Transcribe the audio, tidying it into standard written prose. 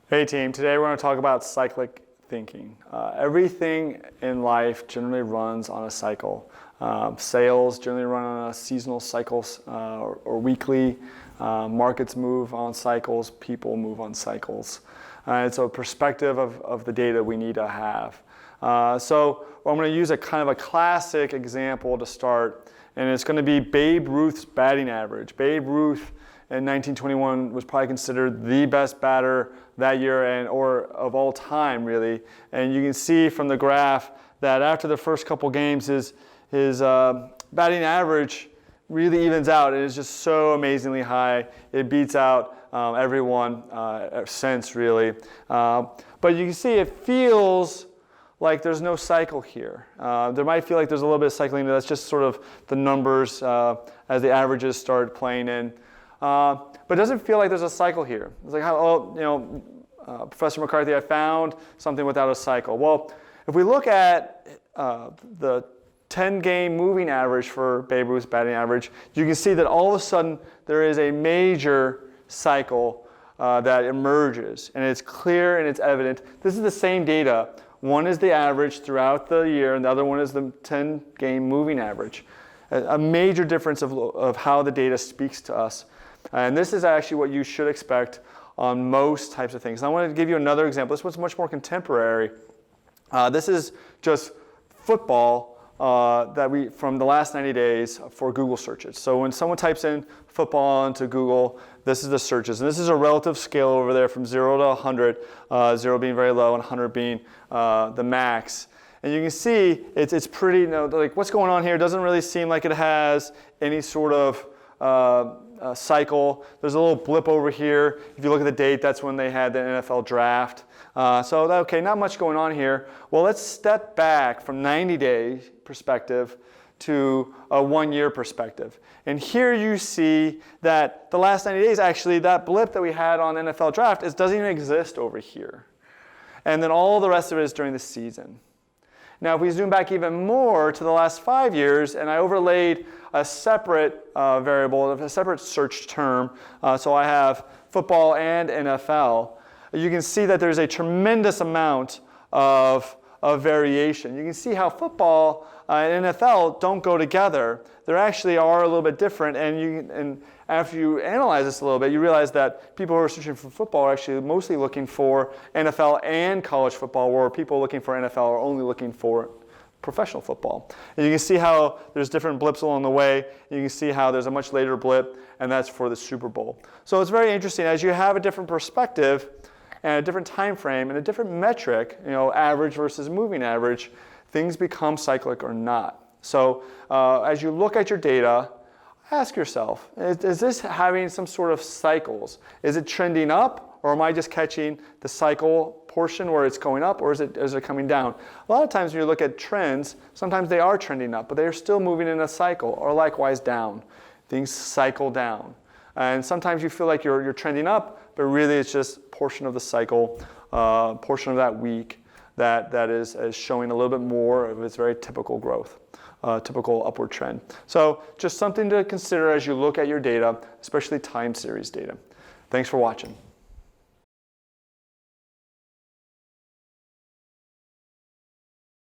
Hey team, today we're going to talk about cyclic thinking. Everything in life generally runs on a cycle. Sales generally run on a seasonal cycles or weekly. Markets move on cycles, people move on cycles. It's a perspective of the data we need to have. So I'm going to use a kind of a classic example to start, and it's going to be Babe Ruth's batting average. Babe Ruth in 1921 was probably considered the best batter that year or of all time, really. And you can see from the graph that after the first couple games, his batting average really evens out. It is just so amazingly high. It beats out everyone since, really. But you can see it feels like there's no cycle here. There might feel like there's a little bit of cycling, but that's just sort of the numbers as the averages start playing in. But it doesn't feel like there's a cycle here. It's like, Professor McCarthy, I found something without a cycle. Well, if we look at the 10-game moving average for Babe Ruth's batting average, you can see that all of a sudden there is a major cycle that emerges, and it's clear and it's evident. This is the same data. One is the average throughout the year, and the other one is the 10-game moving average. A major difference of how the data speaks to us. And this is actually what you should expect on most types of things. And I want to give you another example. This one's much more contemporary. This is just football from the last 90 days for Google searches. So when someone types in football into Google, this is the searches. And this is a relative scale over there from 0 to 100, 0 being very low and 100 being the max. And you can see it's pretty, like what's going on here doesn't really seem like it has any sort of cycle. There's a little blip over here. If you look at the date, that's when they had the NFL draft. Okay, not much going on here. Well, let's step back from 90-day perspective to a 1-year perspective. And here you see that the last 90 days, actually, that blip that we had on NFL draft doesn't even exist over here. And then all the rest of it is during the season. Now, if we zoom back even more to the last 5 years, and I overlaid a separate variable, a separate search term, so I have football and NFL, you can see that there's a tremendous amount of variation. You can see how football and NFL don't go together. They actually are a little bit different, and after you analyze this a little bit, you realize that people who are searching for football are actually mostly looking for NFL and college football, where people looking for NFL are only looking for professional football. And you can see how there's different blips along the way. You can see how there's a much later blip, and that's for the Super Bowl. So it's very interesting. As you have a different perspective and a different time frame and a different metric, average versus moving average, things become cyclic or not. So as you look at your data, ask yourself, is this having some sort of cycles? Is it trending up, or am I just catching the cycle portion where it's going up, or is it coming down? A lot of times when you look at trends, sometimes they are trending up, but they are still moving in a cycle, or likewise down. Things cycle down. And sometimes you feel like you're trending up, but really it's just portion of the cycle, portion of that week that is showing a little bit more of its very typical growth. Typical upward trend. So just something to consider as you look at your data, especially time series data. Thanks for watching.